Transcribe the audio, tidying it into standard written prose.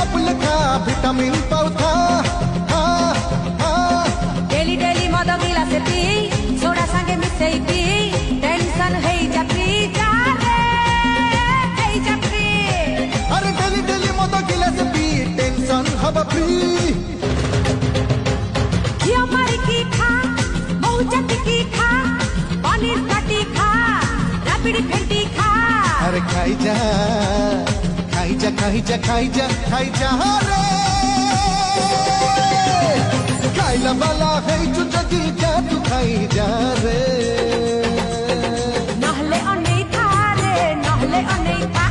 आपुल खा vitamin पाउथा daily daily मद गिलास पी सोडा संगे मिसई पी टेंशन हेई जा पी जा रे हेई जा पी अरे डेली डेली मद गिलास पी टेंशन हब फ्री घियो मारी की खा मौजत की खा पनीर कटी खा रबड़ी फेंटी खा अरे खाई जा खाई जा खाई जा खाई जा खाई जा रे खाइला वाला है चुचकी जा तू खाई जा रे नहले अने खा रे नहले अने खा